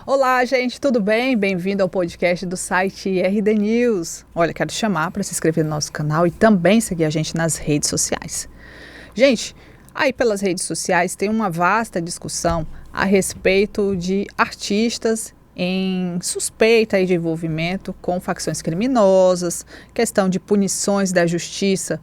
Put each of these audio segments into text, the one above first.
Olá, gente, tudo bem? Bem-vindo ao podcast do site RD News. Olha, quero te chamar para se inscrever no nosso canal e também seguir a gente nas redes sociais. Gente, aí pelas redes sociais tem uma vasta discussão a respeito de artistas em suspeita de envolvimento com facções criminosas, questão de punições da justiça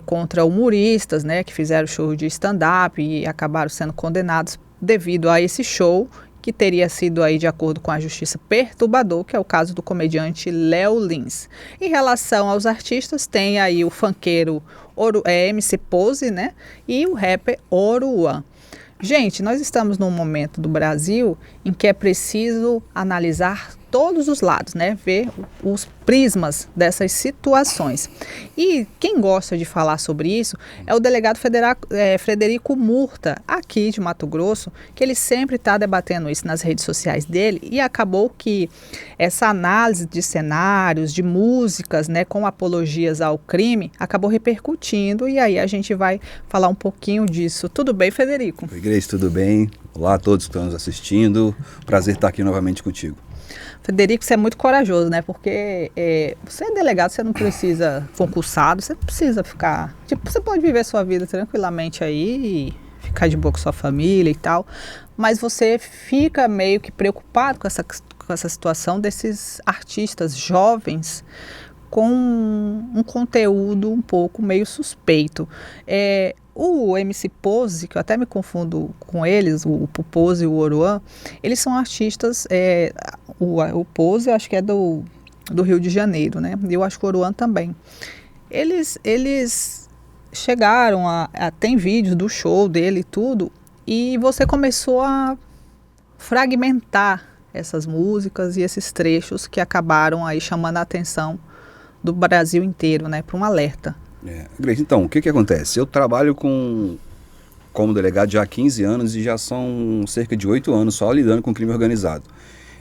contra humoristas, né, que fizeram show de stand-up e acabaram sendo condenados devido a esse show, que teria sido aí, de acordo com a justiça, perturbador, que é o caso do comediante Léo Lins. Em relação aos artistas, tem aí o funkeiro MC Pose, né, e o rapper Oruan. Gente, nós estamos num momento do Brasil em que é preciso analisar todos os lados, né? Ver os prismas dessas situações. E quem gosta de falar sobre isso é o delegado Frederico Murta, aqui de Mato Grosso, que ele sempre está debatendo isso nas redes sociais dele, e acabou que essa análise de cenários, de músicas, né, com apologias ao crime, acabou repercutindo, e aí a gente vai falar um pouquinho disso. Tudo bem, Frederico? Oi, Grace, tudo bem? Olá a todos que estão nos assistindo. Prazer estar aqui novamente contigo. Frederico, você é muito corajoso, né? Porque você é delegado, você não precisa concursado, você não precisa ficar... Tipo, você pode viver sua vida tranquilamente aí e ficar de boa com sua família e tal, mas você fica meio que preocupado com essa situação desses artistas jovens com um conteúdo um pouco meio suspeito. O MC Pose, que eu até me confundo com eles, o Pose e o Oruan, eles são artistas, o Pose acho que é do Rio de Janeiro, né? Eu acho que o Oruan também. Eles chegaram tem vídeos do show dele e tudo, e você começou a fragmentar essas músicas e esses trechos que acabaram aí chamando a atenção do Brasil inteiro, né, para um alerta. Grace, então, o que acontece? Eu trabalho como delegado já há 15 anos e já são cerca de 8 anos só lidando com crime organizado.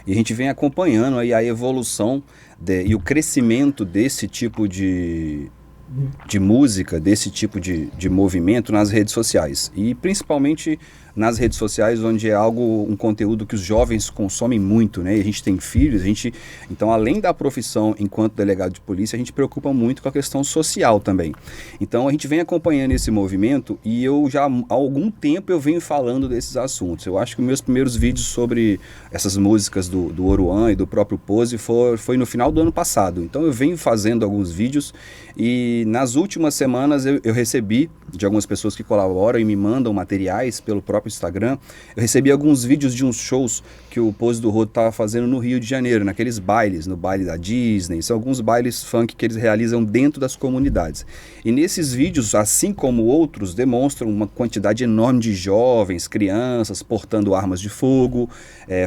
E a gente vem acompanhando aí a evolução e o crescimento desse tipo de música, desse tipo de movimento nas redes sociais. E principalmente nas redes sociais, onde é um conteúdo que os jovens consomem muito, né? E a gente tem filhos, então além da profissão enquanto delegado de polícia, a gente preocupa muito com a questão social também. Então a gente vem acompanhando esse movimento e eu já há algum tempo eu venho falando desses assuntos. Eu acho que meus primeiros vídeos sobre essas músicas do Oruan e do próprio Pose foi no final do ano passado. Então eu venho fazendo alguns vídeos e nas últimas semanas eu recebi de algumas pessoas que colaboram e me mandam materiais pelo próprio Instagram. Eu recebi alguns vídeos de uns shows que o Pose do Rodo estava fazendo no Rio de Janeiro, naqueles bailes, no baile da Disney. São alguns bailes funk que eles realizam dentro das comunidades. E nesses vídeos, assim como outros, demonstram uma quantidade enorme de jovens, crianças, portando armas de fogo,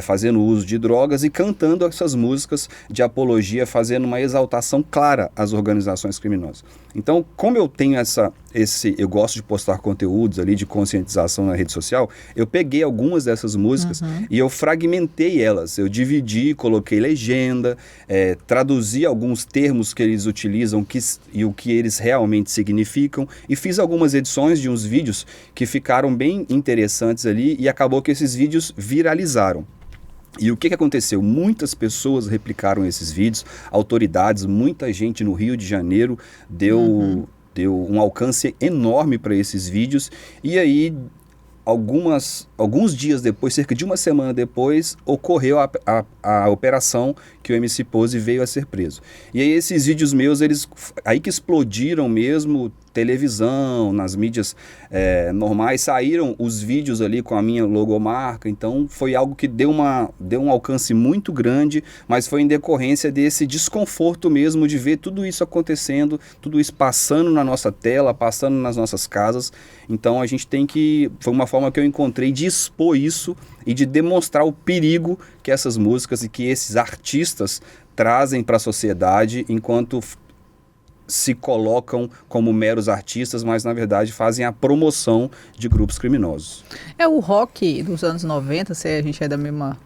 fazendo uso de drogas e cantando essas músicas de apologia, fazendo uma exaltação clara às organizações criminosas. Então, como eu tenho eu gosto de postar conteúdos ali de conscientização na rede social, eu peguei algumas dessas músicas e eu fragmentei elas. Eu dividi, coloquei legenda, traduzi alguns termos que eles utilizam e o que eles realmente significam, e fiz algumas edições de uns vídeos que ficaram bem interessantes ali, e acabou que esses vídeos viralizaram. E o que aconteceu? Muitas pessoas replicaram esses vídeos, autoridades, muita gente no Rio de Janeiro deu um alcance enorme para esses vídeos, e aí alguns dias depois, cerca de uma semana depois, ocorreu a operação que o MC Pose veio a ser preso. E aí esses vídeos meus, aí que explodiram mesmo, televisão, nas mídias normais, saíram os vídeos ali com a minha logomarca. Então foi algo que deu um alcance muito grande, mas foi em decorrência desse desconforto mesmo de ver tudo isso acontecendo, tudo isso passando na nossa tela, passando nas nossas casas. Então a gente foi uma forma que eu encontrei de expor isso e de demonstrar o perigo que essas músicas e que esses artistas trazem para a sociedade, enquanto se colocam como meros artistas, mas na verdade fazem a promoção de grupos criminosos. O rock dos anos 90, se a gente é da mesma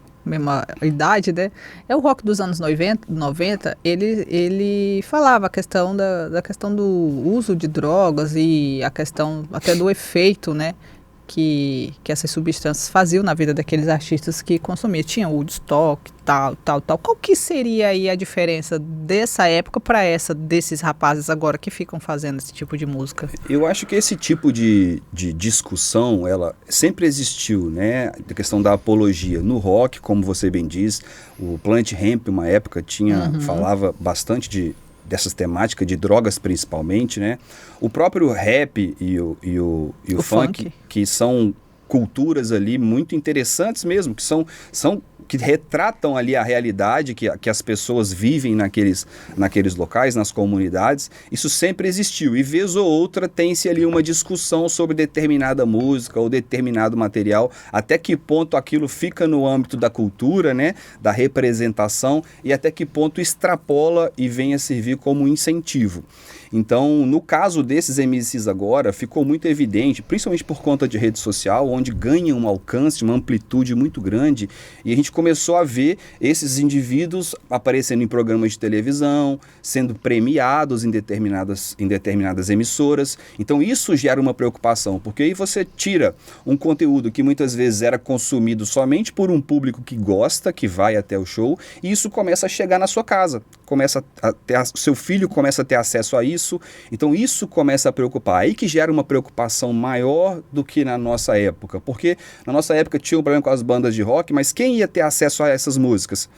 idade, né? O rock dos anos 90, ele falava a questão da questão do uso de drogas e a questão até do efeito, né, que essas substâncias faziam na vida daqueles artistas que consumiam. Tinha Woodstock, tal. Qual que seria aí a diferença dessa época para essa desses rapazes agora que ficam fazendo esse tipo de música? Eu acho que esse tipo de discussão, ela sempre existiu, né? A questão da apologia. No rock, como você bem diz, o Planet Hemp, uma época, falava bastante dessas temáticas de drogas principalmente, né? O próprio rap e o funk, que são culturas ali muito interessantes mesmo, que retratam ali a realidade que as pessoas vivem naqueles locais, nas comunidades. Isso sempre existiu. E vez ou outra tem-se ali uma discussão sobre determinada música ou determinado material, até que ponto aquilo fica no âmbito da cultura, né, da representação, e até que ponto extrapola e vem a servir como incentivo. Então, no caso desses MCs agora, ficou muito evidente, principalmente por conta de rede social, onde ganha um alcance, uma amplitude muito grande, e a gente começou a ver esses indivíduos aparecendo em programas de televisão, sendo premiados em determinadas emissoras. Então, isso gera uma preocupação, porque aí você tira um conteúdo que muitas vezes era consumido somente por um público que gosta, que vai até o show, e isso começa a chegar na sua casa. Seu filho começa a ter acesso a isso, então isso começa a preocupar. Aí que gera uma preocupação maior do que na nossa época, porque na nossa época tinha um problema com as bandas de rock, mas quem ia ter acesso a essas músicas?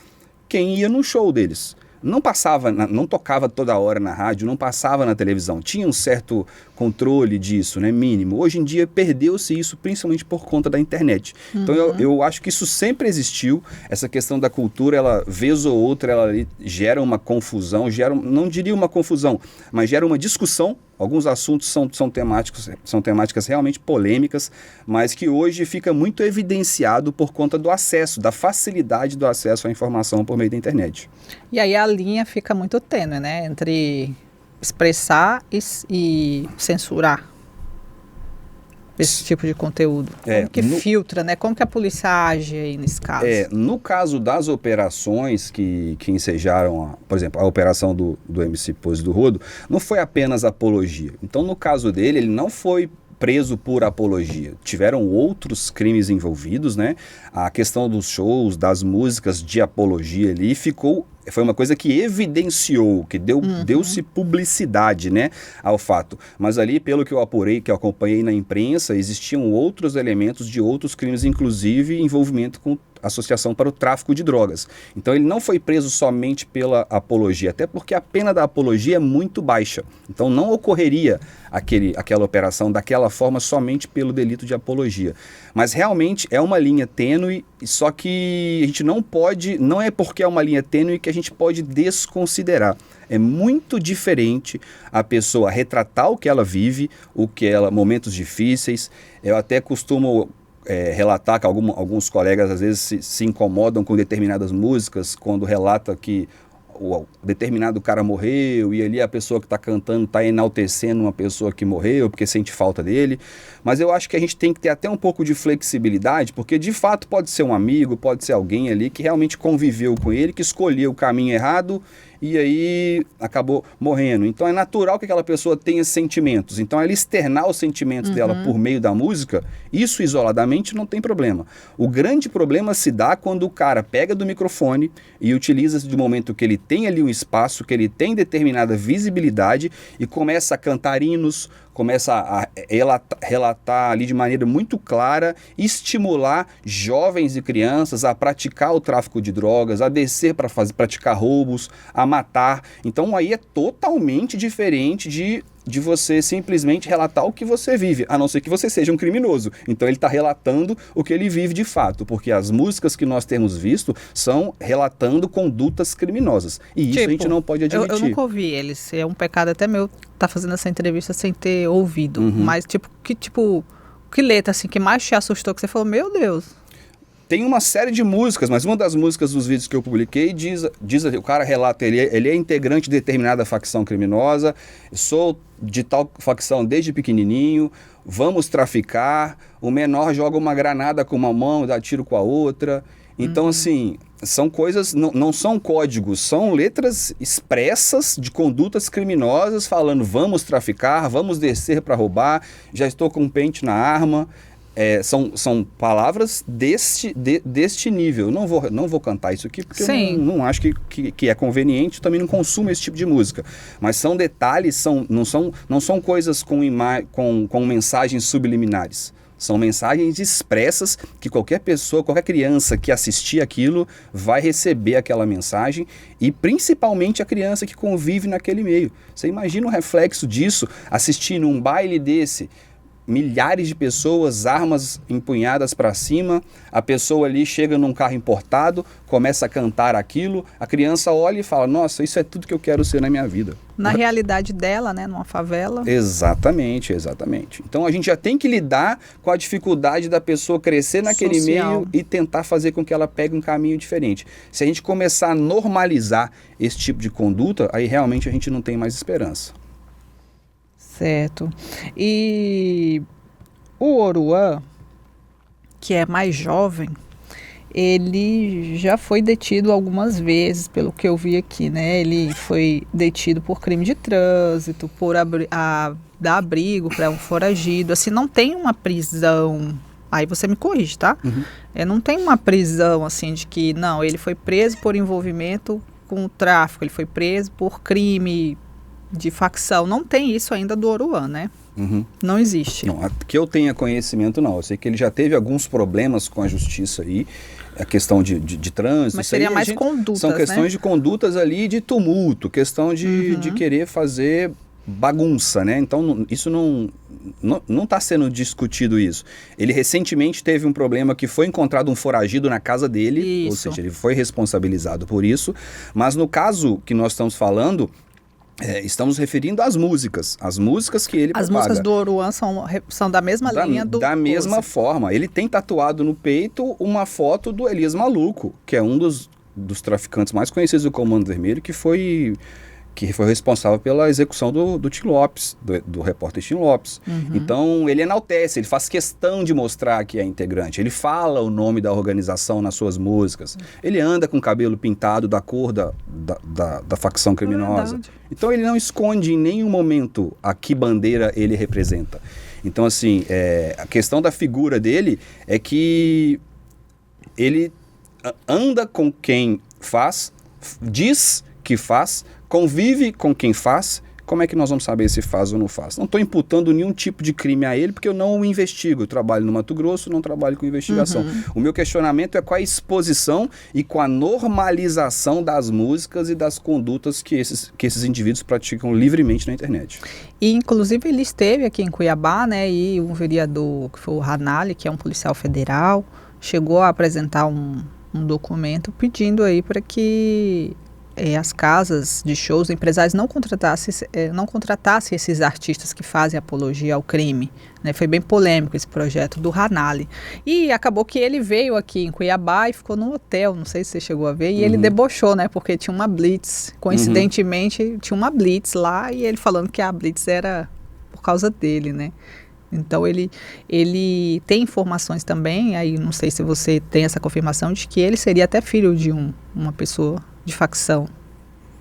Quem ia no show deles. Não passava, não tocava toda hora na rádio, não passava na televisão. Tinha um certo controle disso, né, mínimo. Hoje em dia perdeu-se isso, principalmente por conta da internet. Então eu acho que isso sempre existiu. Essa questão da cultura, ela, vez ou outra, ela gera uma confusão, não diria uma confusão, mas gera uma discussão. Alguns assuntos são temáticas realmente polêmicas, mas que hoje fica muito evidenciado por conta do acesso, da facilidade do acesso à informação por meio da internet. E aí a linha fica muito tênue, né? Entre expressar e censurar esse tipo de conteúdo. Como que filtra, né? Como que a polícia age aí nesse caso? No caso das operações que ensejaram, por exemplo, a operação do MC Pose do Rodo, não foi apenas apologia. Então, no caso dele, ele não foi preso por apologia. Tiveram outros crimes envolvidos, né? A questão dos shows, das músicas de apologia ali foi uma coisa que evidenciou, que deu-se publicidade, né, ao fato. Mas ali, pelo que eu apurei, que eu acompanhei na imprensa, existiam outros elementos de outros crimes, inclusive envolvimento com associação para o tráfico de drogas. Então ele não foi preso somente pela apologia, até porque a pena da apologia é muito baixa. Então não ocorreria aquela operação daquela forma somente pelo delito de apologia. Mas realmente é uma linha tênue, só que a gente não é porque é uma linha tênue que a gente pode desconsiderar. É muito diferente a pessoa retratar o que ela vive, momentos difíceis. Eu até costumo relatar que alguns colegas às vezes se incomodam com determinadas músicas, quando relata que o determinado cara morreu e ali a pessoa que está cantando está enaltecendo uma pessoa que morreu porque sente falta dele. Mas eu acho que a gente tem que ter até um pouco de flexibilidade, porque de fato pode ser um amigo, pode ser alguém ali que realmente conviveu com ele, que escolheu o caminho errado e aí acabou morrendo. Então é natural que aquela pessoa tenha sentimentos. Então ela externar os sentimentos dela por meio da música, isso isoladamente não tem problema. O grande problema se dá quando o cara pega do microfone e utiliza de momento que ele tem ali um espaço, que ele tem determinada visibilidade e começa a cantar hinos, começa a relatar ali de maneira muito clara, estimular jovens e crianças a praticar o tráfico de drogas, a descer para praticar roubos, a matar. Então aí é totalmente diferente de você simplesmente relatar o que você vive, a não ser que você seja um criminoso. Então ele está relatando o que ele vive de fato, porque as músicas que nós temos visto são relatando condutas criminosas. E isso a gente não pode admitir. Eu nunca ouvi eles. É um pecado até meu estar fazendo essa entrevista sem ter ouvido. Mas que letra assim, que mais te assustou, que você falou, meu Deus... Tem uma série de músicas, mas uma das músicas dos vídeos que eu publiquei diz o cara relata, ele é integrante de determinada facção criminosa, sou de tal facção desde pequenininho, vamos traficar, o menor joga uma granada com uma mão e dá tiro com a outra. Então, assim, são coisas, não são códigos, são letras expressas de condutas criminosas falando vamos traficar, vamos descer para roubar, já estou com um pente na arma. são palavras deste nível. Não vou cantar isso aqui porque eu não acho que é conveniente, também não consumo esse tipo de música. Mas são detalhes, não são coisas com mensagens subliminares. São mensagens expressas que qualquer pessoa, qualquer criança que assistir aquilo vai receber aquela mensagem, e principalmente a criança que convive naquele meio. Você imagina o reflexo disso assistindo um baile desse, milhares de pessoas, armas empunhadas para cima, a pessoa ali chega num carro importado, começa a cantar aquilo, a criança olha e fala, nossa, isso é tudo que eu quero ser na minha vida. Na realidade dela, né, numa favela. Exatamente. Então a gente já tem que lidar com a dificuldade da pessoa crescer naquele meio e tentar fazer com que ela pegue um caminho diferente. Se a gente começar a normalizar esse tipo de conduta, aí realmente a gente não tem mais esperança. Certo. E o Oruan, que é mais jovem, ele já foi detido algumas vezes, pelo que eu vi aqui, né? Ele foi detido por crime de trânsito, por dar abrigo para um foragido. Assim, não tem uma prisão. Aí você me corrige, tá? Uhum. Não tem uma prisão, assim, de que, não, ele foi preso por envolvimento com o tráfico, ele foi preso por crime de facção. Não tem isso ainda do Oruan, né? Uhum. Não existe. Não, que eu tenha conhecimento, não. Eu sei que ele já teve alguns problemas com a justiça aí, a questão de trânsito. Mas seria mais condutas, são questões, né? de condutas ali de tumulto, questão de querer fazer bagunça, né? Então isso não está sendo discutido isso. Ele recentemente teve um problema que foi encontrado um foragido na casa dele, isso. Ou seja, ele foi responsabilizado por isso, mas no caso que nós estamos falando, estamos referindo às músicas que ele propaga. As músicas do Oruan são da mesma linha do... Da mesma forma. Ele tem tatuado no peito uma foto do Elias Maluco, que é um dos traficantes mais conhecidos do Comando Vermelho, que foi responsável pela execução do Tim Lopes, do repórter Tim Lopes. Uhum. Então, ele enaltece, ele faz questão de mostrar que é integrante. Ele fala o nome da organização nas suas músicas. Ele anda com o cabelo pintado da cor da facção criminosa. Então, ele não esconde em nenhum momento a que bandeira ele representa. Então, assim, a questão da figura dele é que ele anda com quem faz, diz que faz, convive com quem faz. Como é que nós vamos saber se faz ou não faz? Não estou imputando nenhum tipo de crime a ele, porque eu não o investigo. Eu trabalho no Mato Grosso, não trabalho com investigação. O meu questionamento é com a exposição e com a normalização das músicas e das condutas que esses indivíduos praticam livremente na internet. E, inclusive, ele esteve aqui em Cuiabá, né? E um vereador, que foi o Ranalli, que é um policial federal, chegou a apresentar um documento pedindo aí para que as casas de shows, empresários não contratassem esses artistas que fazem apologia ao crime, né? Foi bem polêmico esse projeto do Ranalli. E acabou que ele veio aqui em Cuiabá e ficou num hotel, não sei se você chegou a ver, e ele debochou, né? Porque tinha uma blitz, coincidentemente tinha uma blitz lá, e ele falando que a blitz era por causa dele, né? Então ele tem informações também, aí não sei se você tem essa confirmação, de que ele seria até filho de uma pessoa de facção.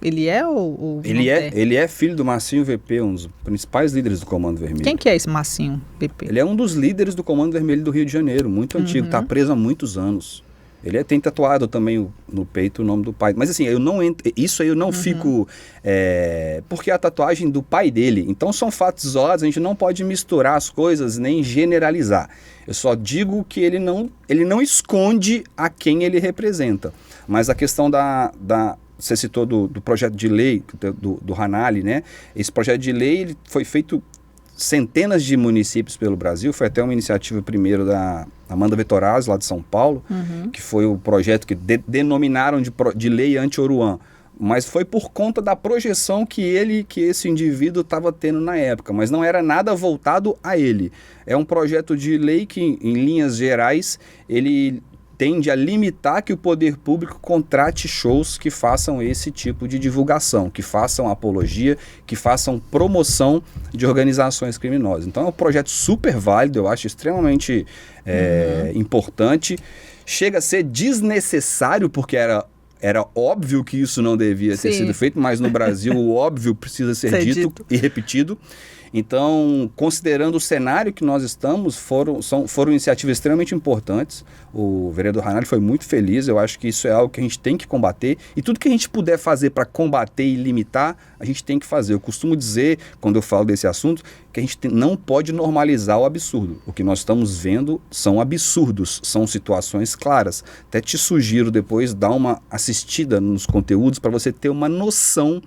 Ele é ou ele é filho do Marcinho VP, um dos principais líderes do Comando Vermelho. Quem que é esse Marcinho VP? Ele é um dos líderes do Comando Vermelho do Rio de Janeiro, muito antigo, está preso há muitos anos. Ele tem tatuado também no peito o nome do pai. Mas assim, isso aí eu não fico... porque é a tatuagem do pai dele. Então são fatos isolados, a gente não pode misturar as coisas nem generalizar. Eu só digo que ele não esconde a quem ele representa. Mas a questão você citou do projeto de lei, do Ranalli, né? Esse projeto de lei ele foi feito centenas de municípios pelo Brasil, foi até uma iniciativa primeiro da Amanda Vetorazzi, lá de São Paulo, que foi o projeto que denominaram de lei anti-Oruan, mas foi por conta da projeção que esse indivíduo estava tendo na época, mas não era nada voltado a ele. É um projeto de lei que, em linhas gerais, ele tende a limitar que o poder público contrate shows que façam esse tipo de divulgação, que façam apologia, que façam promoção de organizações criminosas. Então é um projeto super válido, eu acho extremamente importante. Chega a ser desnecessário, porque era óbvio que isso não devia ter sido feito, mas no Brasil o óbvio precisa ser dito e repetido. Então, considerando o cenário que nós estamos, foram iniciativas extremamente importantes. O vereador Ranalli foi muito feliz, eu acho que isso é algo que a gente tem que combater, e tudo que a gente puder fazer para combater e limitar, a gente tem que fazer. Eu costumo dizer, quando eu falo desse assunto, que a gente não pode normalizar o absurdo. O que nós estamos vendo são absurdos, são situações claras. Até te sugiro depois dar uma assistida nos conteúdos para você ter uma noção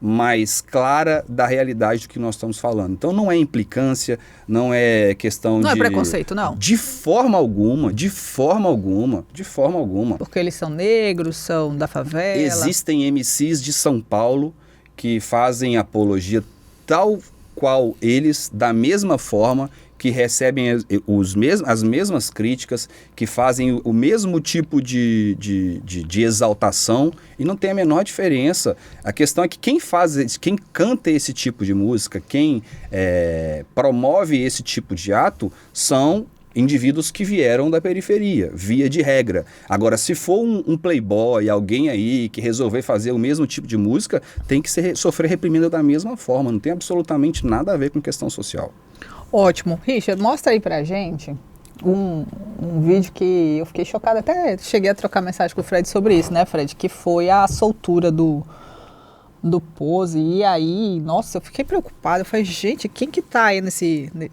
mais clara da realidade do que nós estamos falando. Então não é implicância, não é questão de... Não é preconceito, não? De forma alguma, de forma alguma, de forma alguma. Porque eles são negros, são da favela. Existem MCs de São Paulo que fazem apologia tal qual eles, da mesma forma, que recebem as mesmas críticas, que fazem o mesmo tipo de exaltação, e não tem a menor diferença. A questão é que quem canta esse tipo de música, quem promove esse tipo de ato, são indivíduos que vieram da periferia, via de regra. Agora, se for um playboy, alguém aí que resolver fazer o mesmo tipo de música, tem que sofrer reprimenda da mesma forma, não tem absolutamente nada a ver com questão social. Ótimo. Richard, mostra aí pra gente um vídeo que eu fiquei chocada, até cheguei a trocar mensagem com o Fred sobre isso, né, Fred? Que foi a soltura do Pose. E aí, nossa, eu fiquei preocupada. Eu falei, gente, quem que tá aí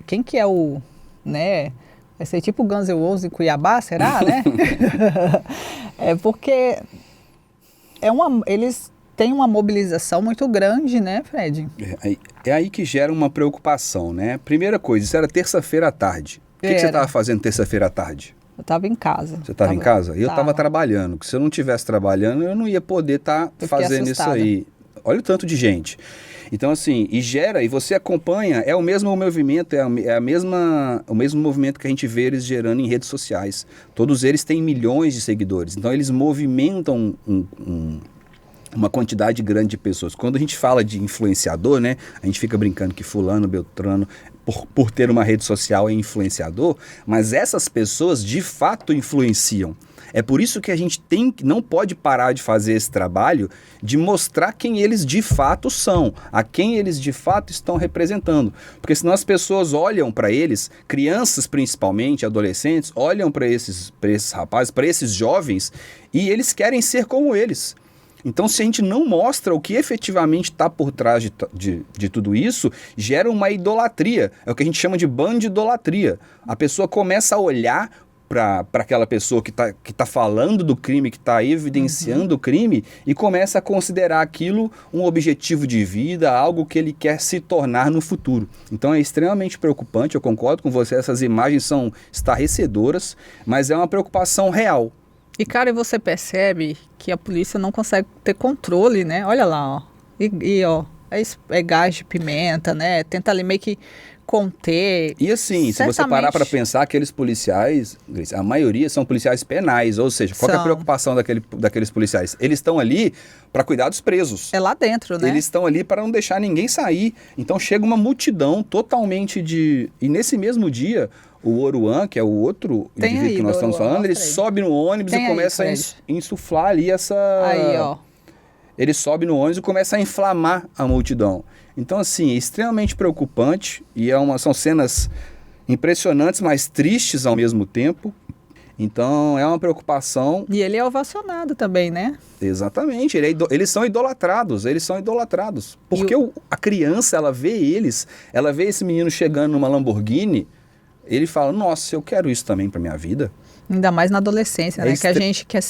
quem que é o, né? Vai ser tipo o Guns N' Roses em Cuiabá, será, né? É porque eles têm uma mobilização muito grande, né, Fred? É aí que gera uma preocupação, né? Primeira coisa, isso era terça-feira à tarde. O que você estava fazendo terça-feira à tarde? Eu estava em casa. Você estava em casa? Eu estava trabalhando. Porque se eu não estivesse trabalhando, eu não ia poder estar fazendo assustada. Isso aí. Olha o tanto de gente. Então, assim, e você acompanha, é o mesmo movimento, o mesmo movimento que a gente vê eles gerando em redes sociais. Todos eles têm milhões de seguidores. Então, eles movimentam uma quantidade grande de pessoas. Quando a gente fala de influenciador, né, a gente fica brincando que fulano, beltrano, por ter uma rede social é influenciador, mas essas pessoas de fato influenciam. É por isso que a gente não pode parar de fazer esse trabalho de mostrar quem eles de fato são, a quem eles de fato estão representando. Porque senão as pessoas olham para eles, crianças principalmente, adolescentes, olham para esses rapazes, para esses jovens, e eles querem ser como eles. Então, se a gente não mostra o que efetivamente está por trás de tudo isso, gera uma idolatria. É o que a gente chama de bandidolatria. A pessoa começa a olhar para aquela pessoa que tá falando do crime, que está evidenciando o crime, e começa a considerar aquilo um objetivo de vida, algo que ele quer se tornar no futuro. Então é extremamente preocupante, eu concordo com você, essas imagens são estarrecedoras, mas é uma preocupação real. E, cara, você percebe que a polícia não consegue ter controle, né? Olha lá, ó. Ó, é gás de pimenta, né? Tenta ali meio que conter. E assim, se você parar para pensar, aqueles policiais, a maioria são policiais penais, ou seja, qual é a preocupação daqueles policiais? Eles estão ali para cuidar dos presos. É lá dentro, né? Eles estão ali para não deixar ninguém sair. Então chega uma multidão totalmente E nesse mesmo dia, o Oruan, que é o outro indivíduo que nós estamos falando, ele sobe no ônibus e começa a insuflar ali essa... Aí, ó. Ele sobe no ônibus e começa a inflamar a multidão. Então, assim, é extremamente preocupante e são cenas impressionantes, mas tristes ao mesmo tempo. Então, é uma preocupação. E ele é ovacionado também, né? Exatamente. Eles são idolatrados, Porque a criança, ela vê esse menino chegando numa Lamborghini, ele fala, nossa, eu quero isso também para minha vida. Ainda mais na adolescência, né? Que a gente quer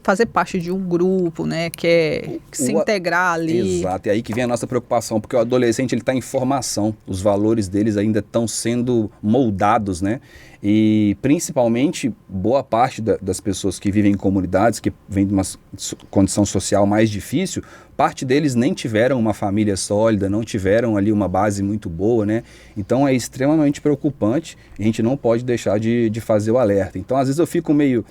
fazer parte de um grupo, né? Quer se integrar ali. Exato, é aí que vem a nossa preocupação, porque o adolescente ele está em formação, os valores deles ainda estão sendo moldados, né? E principalmente boa parte das pessoas que vivem em comunidades, que vêm de uma condição social mais difícil, parte deles nem tiveram uma família sólida, não tiveram ali uma base muito boa, né? Então é extremamente preocupante, a gente não pode deixar de fazer o alerta. Então às vezes eu fico meio...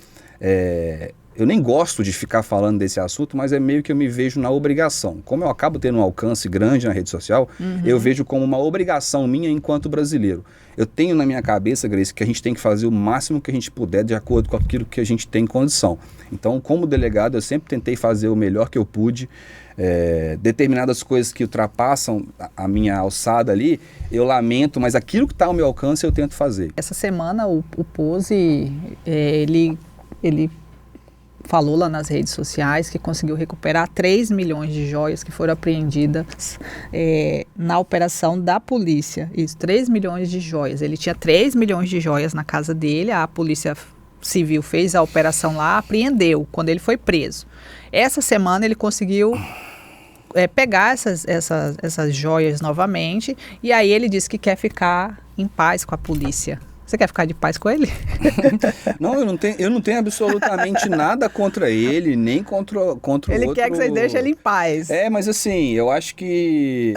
Eu nem gosto de ficar falando desse assunto, mas é meio que eu me vejo na obrigação. Como eu acabo tendo um alcance grande na rede social, eu vejo como uma obrigação minha enquanto brasileiro. Eu tenho na minha cabeça, Grace, que a gente tem que fazer o máximo que a gente puder de acordo com aquilo que a gente tem condição. Então, como delegado, eu sempre tentei fazer o melhor que eu pude. determinadas coisas que ultrapassam a minha alçada ali, eu lamento, mas aquilo que está ao meu alcance eu tento fazer. Essa semana o Pose, ele falou lá nas redes sociais que conseguiu recuperar 3 milhões de joias que foram apreendidas na operação da polícia. Isso, 3 milhões de joias. Ele tinha 3 milhões de joias na casa dele, a polícia civil fez a operação lá, apreendeu quando ele foi preso. Essa semana ele conseguiu pegar essas joias novamente, e aí ele disse que quer ficar em paz com a polícia. Você quer ficar de paz com ele? Não, eu não tenho absolutamente nada contra ele, nem contra o outro. Ele quer que você deixe ele em paz. Mas assim, eu acho que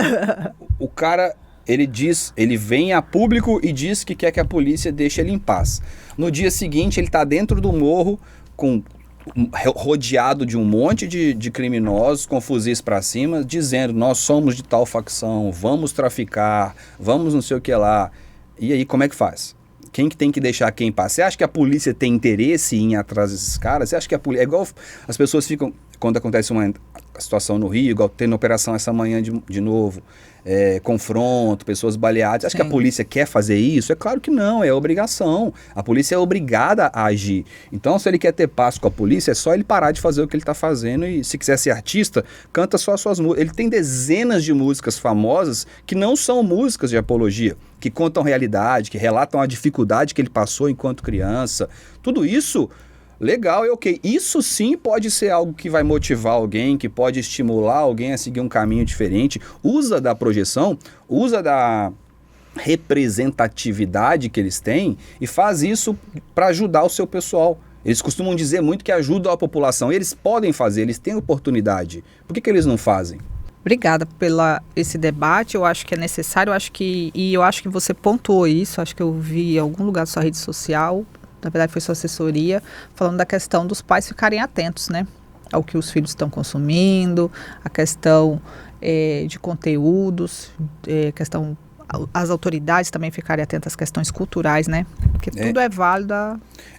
o cara, ele vem a público e diz que quer que a polícia deixe ele em paz. No dia seguinte, ele está dentro do morro, rodeado de um monte de criminosos com fuzis para cima, dizendo: nós somos de tal facção, vamos traficar, vamos não sei o que lá. E aí, como é que faz? Quem que tem que deixar quem em paz? Você acha que a polícia tem interesse em ir atrás desses caras? Você acha que a polícia... É igual as pessoas ficam... Quando acontece uma situação no Rio, igual tendo operação essa manhã de novo, confronto, pessoas baleadas. Você acha que a polícia quer fazer isso? É claro que não, é obrigação. A polícia é obrigada a agir. Então, se ele quer ter paz com a polícia, é só ele parar de fazer o que ele está fazendo, e se quiser ser artista, canta só as suas músicas. Ele tem dezenas de músicas famosas que não são músicas de apologia, que contam realidade, que relatam a dificuldade que ele passou enquanto criança. Tudo isso... legal, ok. Isso sim pode ser algo que vai motivar alguém, que pode estimular alguém a seguir um caminho diferente. Usa da projeção, usa da representatividade que eles têm e faz isso para ajudar o seu pessoal. Eles costumam dizer muito que ajudam a população. Eles podem fazer, eles têm oportunidade. Por que eles não fazem? Obrigada esse debate, eu acho que é necessário, eu acho que você pontuou isso, acho que eu vi em algum lugar da sua rede social, na verdade foi sua assessoria, falando da questão dos pais ficarem atentos, né, ao que os filhos estão consumindo, a questão de conteúdos, as autoridades também ficarem atentas às questões culturais, né, porque tudo é válido.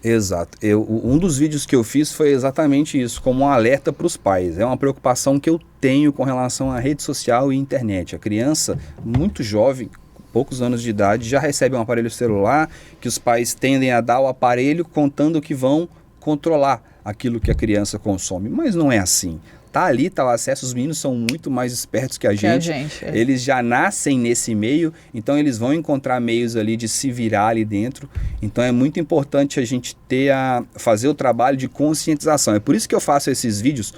Exato. Um dos vídeos que eu fiz foi exatamente isso, como um alerta para os pais. É uma preocupação que eu tenho com relação à rede social e internet. A criança muito jovem, poucos anos de idade, já recebe um aparelho celular que os pais tendem a dar o aparelho contando que vão controlar aquilo que a criança consome. Mas não é assim. Tá ali, tá o acesso, os meninos são muito mais espertos que a gente. Eles já nascem nesse meio, então eles vão encontrar meios ali de se virar ali dentro. Então é muito importante a gente fazer o trabalho de conscientização. É por isso que eu faço esses vídeos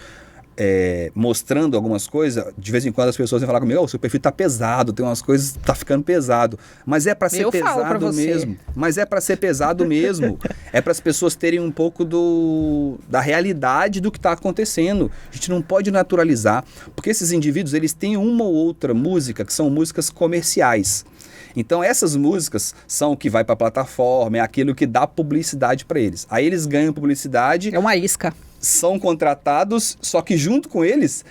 mostrando algumas coisas. De vez em quando as pessoas vêm falar comigo: seu perfil tá pesado, tem umas coisas, tá ficando pesado. Mas é para ser pesado mesmo. Mas é para ser pesado mesmo. É para as pessoas terem um pouco da realidade do que está acontecendo. A gente não pode naturalizar, porque esses indivíduos, eles têm uma ou outra música que são músicas comerciais. Então essas músicas são o que vai para a plataforma, é aquilo que dá publicidade para eles. Aí eles ganham publicidade. É uma isca. São contratados, só que junto com eles,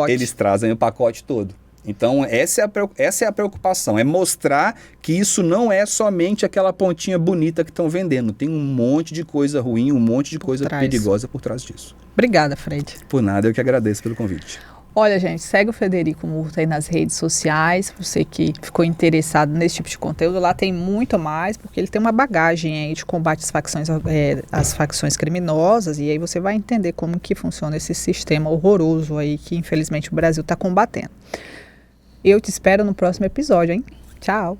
eles trazem o pacote todo. Então essa é a preocupação, é mostrar que isso não é somente aquela pontinha bonita que estão vendendo. Tem um monte de coisa ruim, um monte de coisa perigosa por trás disso. Obrigada, Fred. Por nada, eu que agradeço pelo convite. Olha, gente, segue o Frederico Murta aí nas redes sociais, você que ficou interessado nesse tipo de conteúdo, lá tem muito mais, porque ele tem uma bagagem aí de combate às facções criminosas, e aí você vai entender como que funciona esse sistema horroroso aí que infelizmente o Brasil está combatendo. Eu te espero no próximo episódio, hein? Tchau!